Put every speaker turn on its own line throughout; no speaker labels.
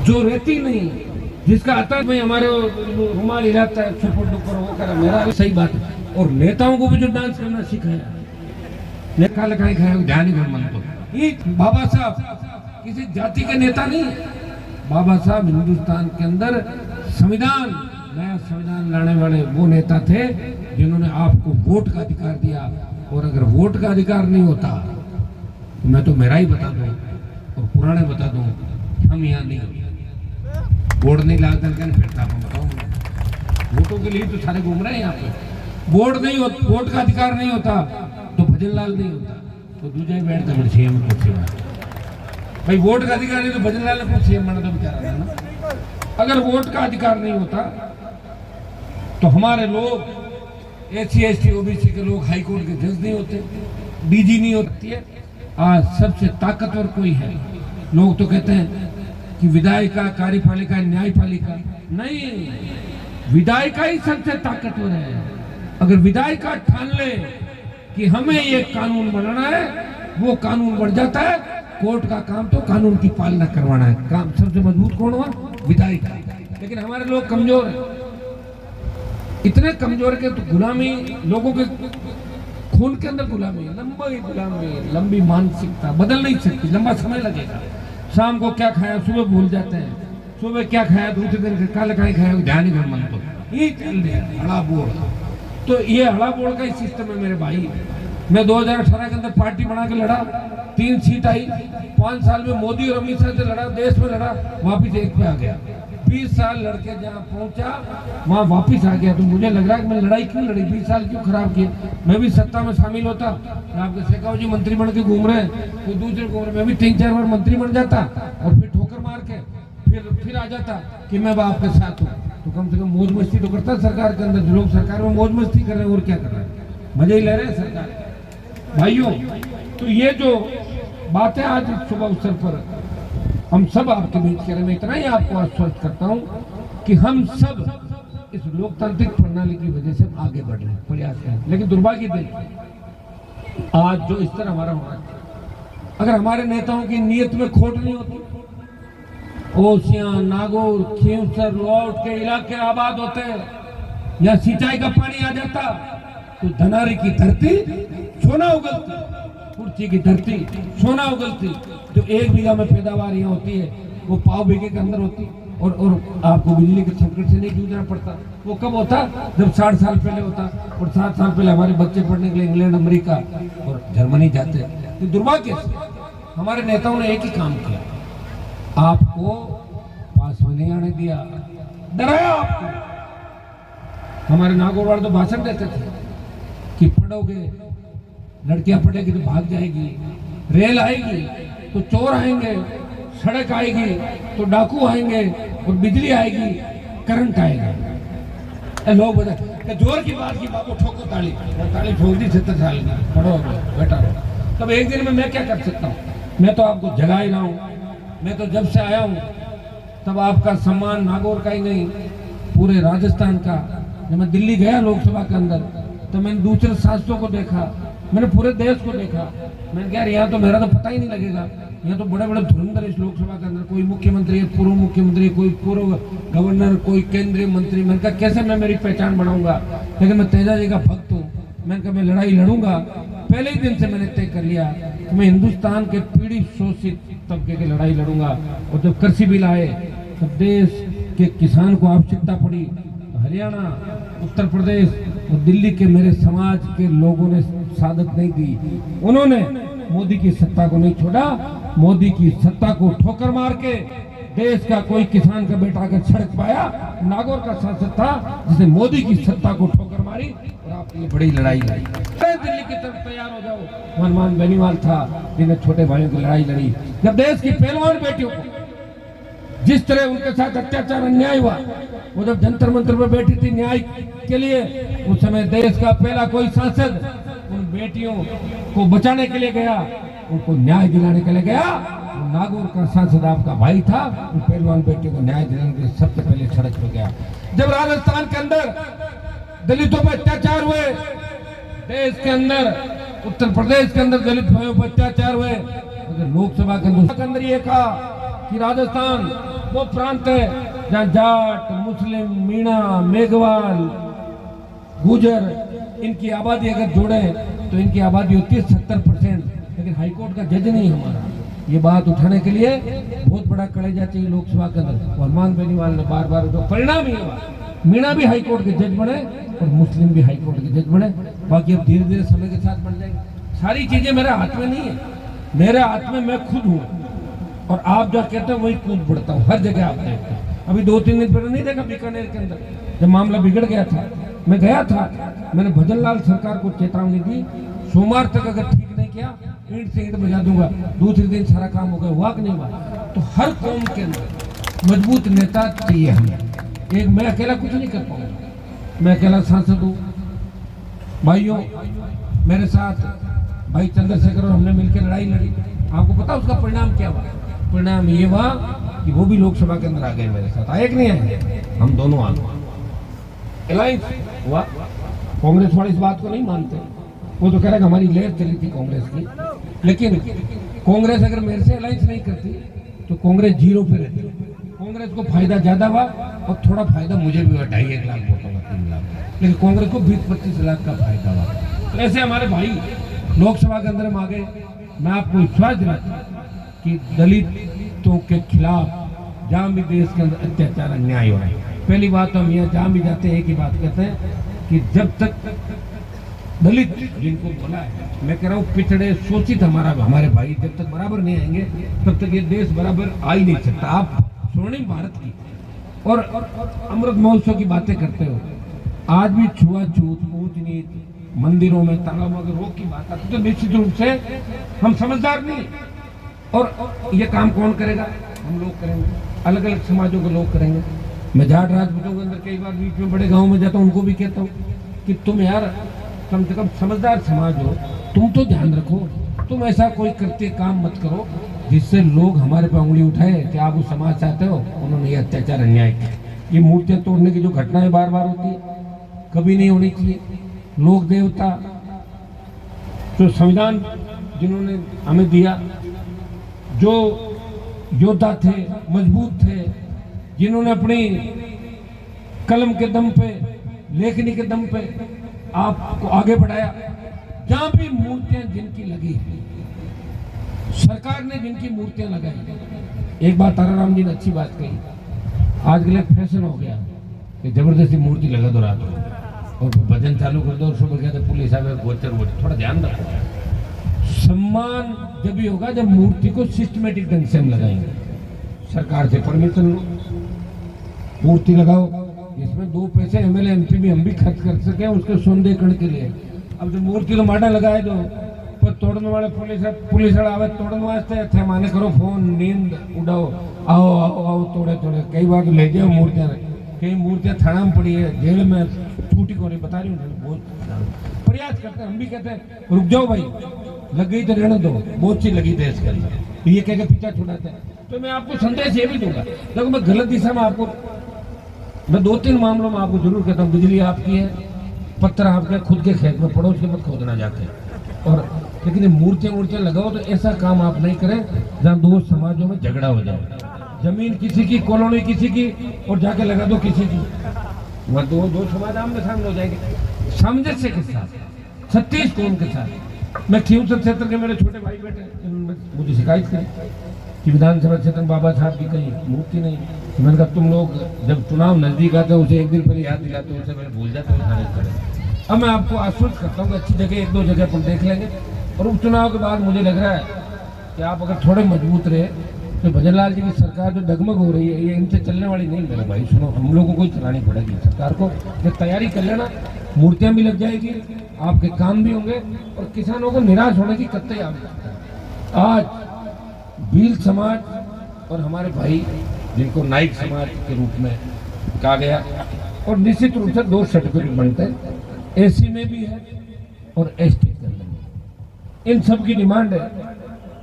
जो रहती नहीं, जिसका आता में हमारे रुमाल हिलाता है, छुपुर डुपर वो करा, मेरा सही बात है। और नेताओं को भी जो डांस करना सिखाया, लेखा लिखाई खाया, ध्यान ही मन को। ये बाबा साहब किसी जाति के नेता नहीं, बाबा साहब हिंदुस्तान के अंदर संविधान, नया संविधान लाने वाले वो नेता थे जिन्होंने आपको वोट का अधिकार दिया। और अगर वोट का अधिकार नहीं होता तो मैं तो मेरा ही बता दूं और पुराने बता दूं, हम यहाँ नहीं, वोट नहीं ला करके फिरता हूँ। बताओ, वोटों के लिए तो सारे घूम रहे हैं यहाँ पे। वोट नहीं हो, वोट का अधिकार नहीं होता तो भजन लाल नहीं होता, तो दूसरे बैठ कर सीएम कुर्सी में। भाई वोट का अधिकार नहीं तो भजन लाल ने सीएम बना तो बेचारा है ना। अगर वोट का अधिकार नहीं होता तो हमारे लोग SC ST OBC के लोग हाई कोर्ट के जज नहीं होते, DG नहीं होती है। आज सबसे ताकतवर कोई है, लोग तो कहते हैं कि विधायिका, कार्यपालिका, न्यायपालिका, नहीं, विधायिका ही सबसे ताकतवर है। अगर विधायिका ठान ले कि हमें ये कानून बनाना है, वो कानून बन जाता है। कोर्ट का काम तो कानून की पालना करवाना है। काम सबसे मजबूत कौन हुआ? विधायिका। लेकिन हमारे लोग कमजोर हैं, इतने कमजोर के तो गुलामी, लोगों के खून के अंदर गुलामी, लंबी गुलामी, लंबी मानसिकता बदल नहीं सकती, लंबा समय लगेगा। शाम को क्या खाया सुबह भूल जाते हैं, सुबह क्या खाया दूसरे दिन कल खाई खाया, ध्यान ही घर मन को। ये चल रहा है हड़ा बोड़। तो ये हड़ा बोड़ का ही सिस्टम है मेरे भाई। मैं 2018 के अंदर पार्टी बना के लड़ा, 3 सीट आई। 5 साल में मोदी और अमित शाह से लड़ा, देश में लड़ा, वापिस 1 पे आ गया। 20 साल लड़के जहाँ पहुंचा वहाँ वापिस आ गया। तो मुझे लग रहा है कि मैं लड़ाई क्यों लड़ी, 20 साल क्यों खराब किए। मैं भी सत्ता में शामिल होता, आपके शेखावत जी मंत्री बन के घूम रहे हैं, कोई दूसरे घूम रहे, मैं भी 3-4 बार मंत्री बन जाता और फिर ठोकर मार के फिर आ जाता कि मैं आपके साथ हूँ। तो कम से कम मौज मस्ती तो करता सरकार के अंदर। जो लोग सरकार में मौज मस्ती कर रहे हैं और क्या कर रहे हैं, मजे ही ले रहे हैं सरकार भाइयों। तो ये जो बात है आज सुबह अवसर पर हम सब आपके बीच करें, मैं इतना ही आपको आश्वस्त करता हूं कि हम सब इस लोकतांत्रिक प्रणाली की वजह से आगे बढ़ रहे हैं, प्रयास करें। लेकिन दुर्भाग्य देखिए आज जो इस तरह हमारा होना है, अगर हमारे नेताओं की नीयत में खोट नहीं होती, ओसियां, नागौर, खींवसर, लौट के इलाके आबाद होते या सिंचाई का पानी आ जाता तो धनारी की धरती सोना उगलती, कुर्सी की धरती सोना उगलती। जो 1 बीघा में पैदावार यहाँ होती है वो पाव बीघे के अंदर होती। और आपको बिजली के संकट से नहीं जूझना पड़ता। वो कब होता? जब 60 साल पहले होता। और 7 साल पहले हमारे बच्चे पढ़ने के लिए इंग्लैंड, अमेरिका और जर्मनी जाते। तो दुर्भाग्य से हमारे नेताओं ने एक ही काम किया, आपको पास में नहीं आने दिया, डराया आपको। हमारे नागौर वाले तो भाषण देते थे कि पढ़ोगे, लड़कियां पढ़ेगी तो भाग जाएगी, रेल आएगी तो चोर आएंगे, सड़क आएगी तो डाकू आएंगे, और बिजली आएगी, करंट आएगा। लोग बोले जोर की बात की, बाबू ठोको ताली, ताली ठोक दी 70 साल की, पढ़ो बेटा। तब एक दिन में मैं क्या कर सकता हूँ? मैं तो आपको जगा ही रहा हूँ। मैं तो जब से आया हूँ तब आपका सम्मान नागौर का ही नहीं पूरे राजस्थान का। जब मैं दिल्ली गया लोकसभा के अंदर तो मैंने दूसरे सांसदों को देखा, मैंने पूरे देश को देखा। मैंने कहा यहाँ तो मेरा तो पता ही नहीं लगेगा, यहाँ तो बड़े बड़े धुरंधर इस लोकसभा के अंदर, कोई मुख्यमंत्री है, पूर्व मुख्यमंत्री, कोई पूर्व गवर्नर, कोई केंद्रीय मंत्री। मैंने कहा कैसे मैं मेरी पहचान बनाऊंगा? लेकिन मैं तेजा जी का भक्त हूँ। मैंने कहा मैं लड़ाई लड़ूंगा। पहले ही दिन से मैंने तय कर लिया कि मैं हिंदुस्तान के पीड़ित शोषित तबके की लड़ाई लड़ूंगा। और जब कृषि बिल आए तो देश के किसान को आवश्यकता पड़ी, हरियाणा, उत्तर प्रदेश और दिल्ली के मेरे समाज के लोगों ने सादत नहीं दी। उन्होंने मोदी की सत्ता को नहीं छोड़ा। मोदी की सत्ता को ठोकर मार के देश का कोई किसान का बेटा अगर सड़क पाया, नागौर का सांसद था जिसने मोदी की सत्ता को ठोकर मारी और आपके लिए बड़ी लड़ाई लड़ी। दिल्ली की तरफ तैयार हो जाओ। हनुमान बेनीवाल था जिन्हें छोटे भाइयों की लड़ाई लड़ी। जब देश की पहलवान बेटियों को जिस तरह उनके साथ अत्याचार अन्याय हुआ, वो जब जंतर मंतर पर बैठी थी न्याय के लिए, उस समय देश का पहला कोई सांसद उन बेटियों को बचाने के लिए गया, उनको न्याय दिलाने के लिए गया। नागौर का सांसद आपका भाई था, उन पहलवान बेटियों को न्याय दिलाने के लिए सबसे पहले सड़क पर गया। जब राजस्थान के अंदर दलितों पर अत्याचार हुए, देश के अंदर उत्तर प्रदेश के अंदर दलित भाइयों पर अत्याचार हुए, लोकसभा के अंदर ये कहा कि राजस्थान वो प्रांत है जहाँ जाट, मुस्लिम, मीणा, मेघवाल, गुजर, इनकी आबादी अगर जोड़े तो इनकी आबादी होती है 70%। लेकिन हाईकोर्ट का जज नहीं हमारा। ये बात उठाने के लिए बहुत बड़ा कलेजा चाहिए लोकसभा के अंदर। हनुमान बेनीवाल ने बार बार जो परिणाम ही हुआ, मीणा भी हाईकोर्ट के जज बने और मुस्लिम भी हाईकोर्ट के जज बने। बाकी अब धीरे धीरे समय के साथ बन जाएंगे। सारी चीजें मेरे हाथ में नहीं है, मेरे हाथ में मैं खुद हूँ। और आप जो कहते हो वही कूद पड़ता हूँ हर जगह। आप देखते हो अभी 2-3 दिन पहले नहीं देखा बीकानेर के अंदर जब मामला बिगड़ गया था, मैं गया था, मैंने भजन लाल सरकार को चेतावनी दी, सोमवार तक अगर ठीक नहीं किया ईंट से ईंट बजा दूंगा। दूसरे दिन सारा काम हो गया, हुआ कि नहीं हुआ? तो हर कौम के अंदर मजबूत नेता चाहिए हमें। एक मैं अकेला कुछ नहीं कर पाऊंगा, मैं अकेला सांसद हूँ। भाइयों मेरे साथ भाई चंद्रशेखर और हमने मिलकर लड़ाई लड़ी। आपको पता उसका परिणाम क्या हुआ? परिणाम ये हुआ कि वो भी लोकसभा के अंदर आ गए मेरे साथ। आए कि नहीं आए? हम दोनों आ गए। अलायंस हुआ। कांग्रेस वाले इस बात को नहीं मानते, वो तो कह रहे हमारी लहर चली थी कांग्रेस की। लेकिन कांग्रेस अगर मेरे से अलायंस नहीं करती तो कांग्रेस 0 पे रहती। कांग्रेस को फायदा ज्यादा हुआ और थोड़ा फायदा मुझे भी हुआ, 2.5 लाख वोटों का, 3 लाख। लेकिन कांग्रेस को 20-25 लाख का फायदा हुआ। तो ऐसे हमारे भाई लोकसभा के अंदर हम आ गए। मैं आपको विश्वास दिलाता हूं कि दलितों के खिलाफ जहां भी देश के अंदर अत्याचार अन्याय हो रहा है, पहली बात तो हम यहाँ जहां भी जाते हैं एक ही बात कहते हैं कि जब तक दलित जिनको बोला है, मैं कह रहा हूँ पिछड़े शोषित हमारे भाई जब तक बराबर नहीं आएंगे तब तक ये देश बराबर आ ही नहीं सकता। आप स्वर्णिम भारत की और अमृत महोत्सव की बातें करते हो, आज भी छुआछूत, ऊंच नीच, मंदिरों में तालाबों के रोक की बात आती तो निश्चित रूप से हम समझदार नहीं। और ये काम कौन करेगा? हम लोग करेंगे, अलग अलग समाजों के लोग करेंगे। मैं जाट राजपूतों के अंदर कई बार बीच में बड़े गाँव में जाता हूँ, उनको भी कहता हूँ कि तुम यार कम से कम समझदार समाज हो, तुम तो ध्यान रखो, तुम ऐसा कोई करते काम मत करो जिससे लोग हमारे पे उंगली उठाए कि आप उस समाज चाहते हो, उन्होंने ये अत्याचार अन्याय किया। ये मूर्तियां तोड़ने की जो घटनाएं बार बार होती है कभी नहीं होनी चाहिए। लोक देवता जो संविधान जिन्होंने हमें दिया, जो योद्धा थे, मजबूत थे, जिन्होंने अपनी कलम के दम पे, लेखनी के दम पे आपको आगे बढ़ाया, जहां भी मूर्तियां जिनकी लगी, सरकार ने जिनकी मूर्तियां लगाई। एक बात ताराराम जी ने अच्छी बात कही, आज के लिए फैशन हो गया कि जबरदस्ती मूर्ति लगा दो रात को और भजन चालू कर दो और सुबह कहते पुलिस आवे गोचर वोचर। थोड़ा ध्यान रखो। सम्मान जब भी होगा जब मूर्ति को सिस्टमेटिक ढंग से हम लगाएंगे। सरकार से परमिशन लो, मूर्ति लगाओ, इसमें 2 पैसे एमएलए एमपी भी हम भी खर्च कर सके उसके सौंदर्यीकरण के लिए। अब जो मूर्ति तो माडा लगाए दो पर तोड़ने वाले पुलिस आवे तोड़ने वास्ते थे माने करो फोन नींद उड़ाओ, आओ आओ आओ तोड़े तोड़े। कई बार ले जाओ मूर्तियां, कई मूर्तियां थाना में पड़ी है, जेल में छूटी को नहीं, बता रही हूँ। बहुत प्रयास करते हैं, हम भी कहते हैं रुक जाओ भाई, लग गई तो रहने दो, बहुत सी लगी देश के अंदर, ये कह के पीछा छुड़ाते हैं। तो मैं आपको संदेश ये भी दूंगा, देखो मैं गलत दिशा में आपको, मैं 2-3 मामलों में आपको जरूर कहता हूँ, बिजली आपकी है, पत्थर आपके खुद के खेत में, पड़ोस के मत खोदना जाके। और लेकिन मूर्तियां लगाओ तो ऐसा काम आप नहीं करें जहाँ 2 समाजों में झगड़ा हो जाए। जमीन किसी की, कॉलोनी किसी की और जाके लगा दो किसी की, वहाँ दो समाज आमने सामने हो जाएंगे सामंजस्य के साथ, 36 कौम के साथ। मैं खींवसर क्षेत्र के मेरे छोटे भाई बेटे मुझे शिकायत करी कि विधानसभा क्षेत्र में बाबा साहब की कहीं मूर्ति नहीं। मैंने कहा तुम लोग जब चुनाव नजदीक आते उसे एक दिन पहले याद दिलाते, उसे मैंने भूल जाते हैं। अब मैं आपको आश्वस्त करता हूँ कि अच्छी जगह 1-2 जगह पर देख लेंगे। और उपचुनाव के बाद मुझे लग रहा है कि आप अगर थोड़े मजबूत रहे तो भजन लाल जी की सरकार जो डगमग हो रही है ये इनसे चलने वाली नहीं। मेरे भाई सुनो, हम लोगों को ही चलानी पड़ेगी सरकार को। ये तैयारी कर लेना, मूर्तियां भी लग जाएगी, आपके काम भी होंगे और किसानों को निराश होने की कतई आवश्यकता है। आज भील समाज और हमारे भाई जिनको नाइक समाज के रूप में कहा गया, और निश्चित रूप से 2 सर्टिफिकेट बनते हैं, एसी में भी है और एसटी के अंदर भी। इन सब की डिमांड है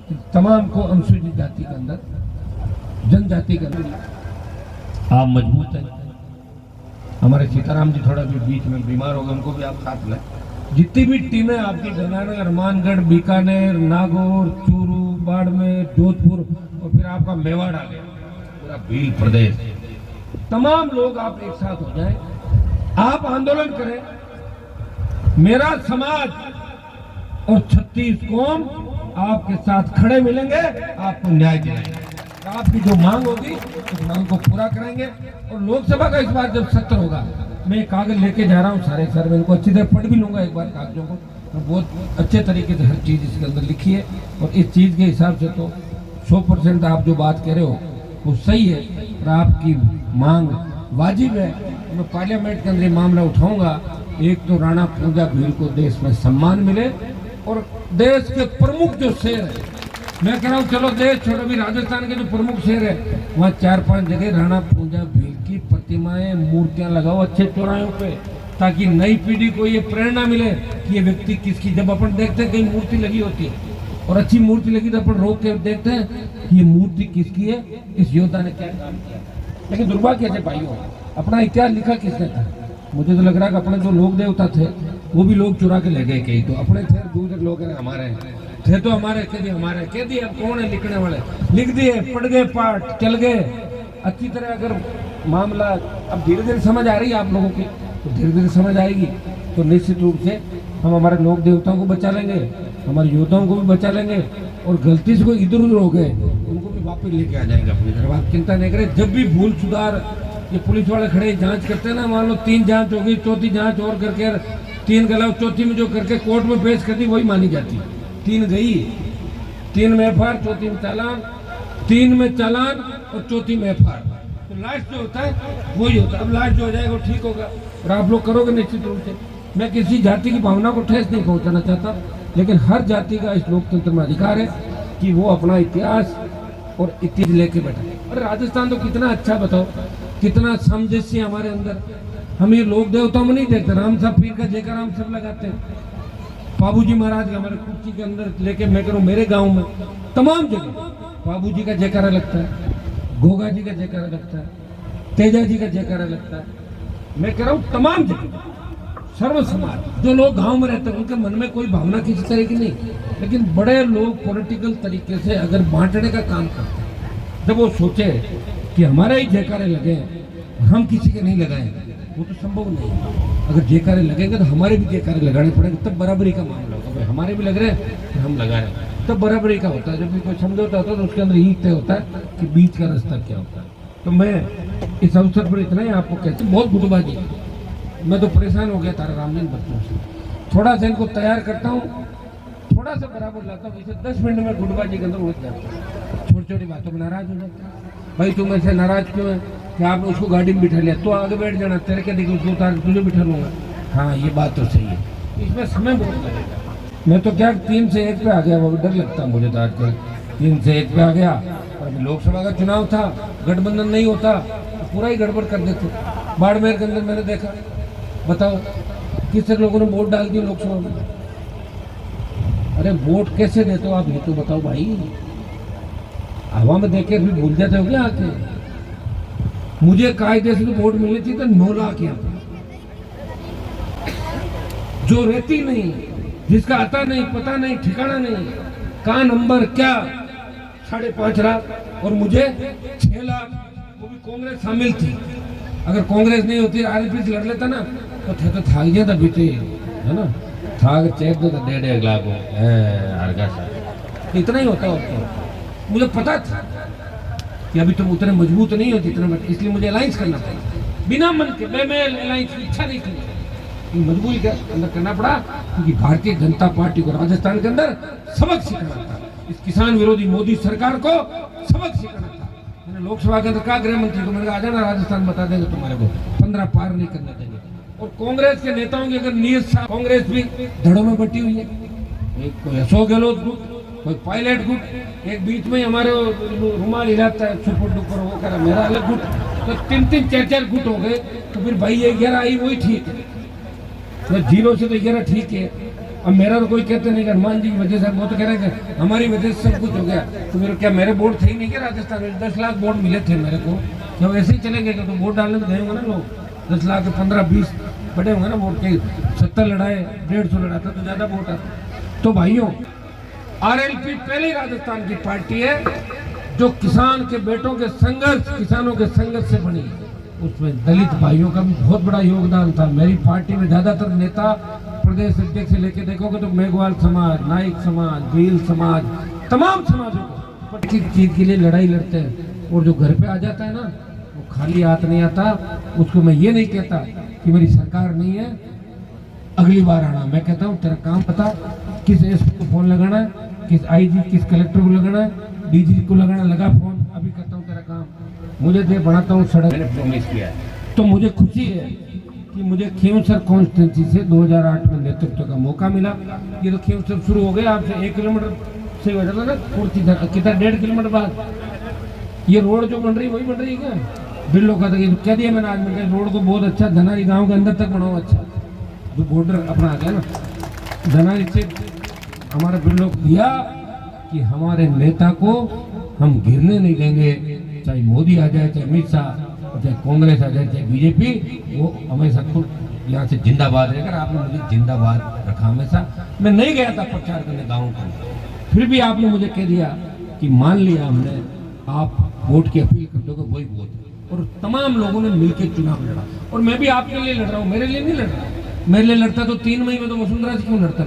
कि तमाम को अनुसूचित जाति के अंदर, जनजाति के अंदर आप मजबूत हैं। हमारे सीताराम जी थोड़ा भी बीच में बीमार हो गए, उनको भी आप साथ लें। जितनी भी टीमें आपकी गंगानगर, हनुमानगढ़, बीकानेर, नागौर, चूरू, बाड़मेर, जोधपुर और फिर आपका मेवाड़ आ गया, पूरा भील प्रदेश, तमाम लोग आप एक साथ हो जाएं, आप आंदोलन करें, मेरा समाज और 36 कौम आपके साथ खड़े मिलेंगे, आपको न्याय दिलाएंगे। आपकी जो मांग होगी उस मांग को पूरा करेंगे। और लोकसभा का इस बार जब सत्र होगा, मैं कागज लेके जा रहा हूँ सारे सर, मैं इनको अच्छी तरह पढ़ भी लूंगा एक बार कागजों को, तो बहुत अच्छे तरीके से हर चीज़ इसके अंदर लिखी है। और इस चीज़ के हिसाब से तो 100% आप जो बात कह रहे हो वो सही है और आपकी मांग वाजिब है। मैं पार्लियामेंट के अंदर ये मामला उठाऊंगा। एक तो राणा पूंजा भील को देश में सम्मान मिले और देश के प्रमुख जो शहर है, मैं कह रहा हूँ चलो देश छोड़ो, भी राजस्थान के जो प्रमुख शहर है वहाँ 4-5 जगह राणा पूंजा भील की प्रतिमाएं, मूर्तियां लगाओ अच्छे चौराहों पे, ताकि नई पीढ़ी को ये प्रेरणा मिले कि ये व्यक्ति किसकी। जब अपन देखते हैं कहीं मूर्ति लगी होती है और अच्छी मूर्ति लगी तो अपन रोक के देखते हैं कि ये मूर्ति किसकी है, इस योद्धा ने क्या काम किया। लेकिन दुर्भाग्य से भाइयों, अपना इतिहास लिखा किसने था? मुझे तो लग रहा है कि अपने जो लोक देवता थे वो भी लोग चुरा के ले गए कहीं, तो अपने थे दूसरे लोग हैं हमारे थे तो हमारे कह दिए हमारे कह दिए। अब कौन है लिखने वाले? लिख दिए, पढ़ गए, पाठ चल गए अच्छी तरह। अगर मामला अब धीरे धीरे समझ आ रही है आप लोगों की, तो धीरे धीरे समझ आएगी तो निश्चित रूप से हम हमारे लोक देवताओं को बचा लेंगे, हमारे योद्धाओं को भी बचा लेंगे, और गलती से कोई इधर उधर हो गए उनको भी वापस लेके आ जाएंगे अपनी तरफ। आप चिंता नहीं करें। जब भी भूल सुधार ये पुलिस वाले खड़े जांच करते हैं ना, मान लो 3 जांच हो गई, चौथी जांच और करके 3 गलत, चौथी में जो करके कोर्ट में पेश करती वही मानी जाती। 3 गई, 3 में एफआर, चौथी में चालान, 3 में चालान और चौथी में एफआर। तो लास्ट जो होता है वही होता है। अब लास्ट जो हो जाएगा वो ठीक होगा और आप लोग करोगे निश्चित रूप से। मैं किसी जाति की भावना को ठेस नहीं पहुंचाना चाहता, लेकिन हर जाति का इस लोकतंत्र में अधिकार है कि वो अपना इतिहास और इतिहास लेके बैठे। और राजस्थान तो कितना अच्छा, बताओ कितना सामंजस्य हमारे अंदर। हम ये लोक देवताओं में नहीं देखते, राम साहब पीर का जयकार हम सब लगाते हैं। बाबूजी महाराज का हमारे कुर्सी के अंदर लेके मैं करूँ, मेरे गांव में तमाम जगह बाबूजी का जयकारा लगता है, गोगा जी का जयकारा लगता है, तेजा जी का जयकारा लगता है। मैं कह रहा हूँ तमाम जगह सर्व समाज जो लोग गांव में रहते हैं उनके मन में कोई भावना किसी तरह की नहीं, लेकिन बड़े लोग पॉलिटिकल तरीके से अगर बांटने का काम करते हैं, जब वो सोचे कि हमारे ही जयकारे लगे हम किसी के नहीं लगाए, वो तो संभव नहीं। अगर जयकारे लगेंगे तो हमारे भी जयकारे लगाने पड़ेंगे, तब बराबरी का मामला होगा। भाई हमारे भी लग रहे हैं तो हम लगा रहे हैं, तब बराबरी का होता है। जब भी कोई समझौता होता है तो उसके अंदर यही तय होता है कि बीच का रास्ता क्या होता है। तो मैं इस अवसर पर इतना ही आपको कहती हूँ, बहुत गुटबाजी, मैं तो परेशान हो गया तारा रामजन बच्चों से। थोड़ा सा इनको तैयार करता हूँ, थोड़ा सा बराबर लाता हूँ, इसे 10 मिनट में गुटबाजी के अंदर उलझ जाता हूँ। छोटी छोटी बातों में नाराज हो जाता है। भाई तुम ऐसे नाराज क्यों है कि आपने उसको गाड़ी में बिठा लिया, तो आगे बैठ जाना, तेरे क्या देखो उसको उतार तुझे बिठा लूंगा। हाँ ये बात तो सही है, इसमें समय बहुत लगेगा। मैं तो क्या 3 से 1 पे आ गया, वो डर लगता मुझे तो आजकल 3 से 1 पे आ गया। और अभी लोकसभा का चुनाव था, गठबंधन नहीं होता तो पूरा ही गड़बड़ कर देते। बाड़मेर के अंदर मैंने देखा, बताओ किस लोगों ने वोट डाल दिया लोकसभा में। अरे वोट कैसे देते हो आप ये तो बताओ भाई, हवा में देख के फिर भूल जाते हो क्या आके। मुझे कायदे से तो वोट मिलनी थी तो 9 लाख यहाँ जो रहती नहीं, जिसका आता नहीं, पता नहीं, ठिकाना नहीं, कहाँ नंबर क्या 5.5 लाख और मुझे 6 लाख, वो भी कांग्रेस शामिल थी। अगर कांग्रेस नहीं होती आरएलपी से लड़ लेता ना तो थे तो थाक गया था बीते, है ना, थाक चेक दो तो 1.5 लाख हो, इतना ही होता होता। मुझे पता था कि अभी तुम उतने मजबूत नहीं हो जितना, इसलिए मुझे अलायंस करना पड़ा बिना मन के। मैं अलायंस की इच्छा नहीं थी, मजबूरी के अंदर करना पड़ा, क्योंकि भारतीय जनता पार्टी को राजस्थान के अंदर सबक सीखना था। इस किसान विरोधी मोदी सरकार को सबक सीखना था। मैंने लोकसभा के अंदर कहा गृह मंत्री को, मैंने कहा आ जाना राजस्थान, बता देंगे तुम्हारे को 15 पार नहीं करने देंगे। और कांग्रेस के नेताओं की अगर नीयत साफ, कांग्रेस भी धड़ों में बटी हुई है। एक कोई अशोक गहलोत गुट, कोई पायलट गुट, एक बीच में हमारे रुमाल हिलाता है छुपुर डुपुर, वो करा मेरा अलग गुट, तो 3-3 4-4 गुट हो गए। तो फिर भाई ये 11 आई वही ठीक है, तो 0 से तो 11 ठीक है। अब मेरा तो कोई कहते नहीं कि हनुमान जी की वजह से, वो तो कह रहे हैं हमारी वजह से सब कुछ हो गया। तो मेरे क्या मेरे वोट थे ही नहीं क्या राजस्थान में? 10 लाख वोट मिले थे मेरे को, जब ऐसे ही चलेंगे तो वोट डालने में गए होंगे ना लोग। 10 लाख के 15-20 बड़े होंगे ना वोट के, 70 लड़ाए 150 लड़ाता तो ज़्यादा वोट आता। तो भाइयों आरएलपी पहले राजस्थान की पार्टी है जो किसान के बेटों के संघर्ष, किसानों के संघर्ष से बनी, उसमें दलित भाइयों का भी बहुत बड़ा योगदान था। मेरी पार्टी में ज्यादातर नेता प्रदेश अध्यक्ष से लेके देखोगे तो मेघवाल समाज, नाइक समाज, भील समाज, तमाम समाजों को एक चीज के लिए लड़ाई लड़ते हैं। और जो घर पे आ जाता है ना, वो खाली हाथ नहीं आता। उसको मैं ये नहीं कहता कि मेरी सरकार नहीं है, अगली बार आना। मैं कहता हूँ तेरा काम पता, किस एसपी को फोन लगाना है, किस आईजी, किस कलेक्टर को लगाना है, डीजी को लगाना, लगा फोन, अभी करता हूँ तेरा काम। मुझे दे बढ़ाता हूँ सड़क, मैंने प्रॉमिस किया है। तो मुझे खुशी है कि मुझे खींवसर कॉन्स्टिट्यूंसी से 2008 में नेतृत्व का मौका मिला। ये तो खींवसर शुरू हो गया, आपसे 1 किलोमीटर से हो जाता ना, कितना 1.5 किलोमीटर बाद ये रोड जो बन रही वही बन रही है क्या? बिल्लो का कह दिया मैंने आज, मैंने रोड को बहुत अच्छा धनारी गाँव के अंदर तक बनाओ। अच्छा, जो बॉर्डर अपना आ गया ना धनारी से, हमारे बिल्लो को दिया कि हमारे नेता को हम गिरने नहीं देंगे, चाहे मोदी आ जाए, चाहे अमित शाह, चाहे कांग्रेस आ जाए, चाहे बीजेपी, वो हमेशा खुद यहाँ से जिंदाबाद रहकर आपने मुझे जिंदाबाद रखा हमेशा। मैं नहीं गया था प्रचार करने गाँव का, फिर भी आपने मुझे कह दिया कि मान लिया हमने, आप वोट की अपील कर दोगे वही वोट। और तमाम लोगों ने मिलकर चुनाव लड़ा, और मैं भी आपके लिए लड़ रहा हूँ, मेरे लिए नहीं लड़ रहा। मेरे लिए लड़ता तो 3 मई में तो वसुंधरा से क्यों लड़ता?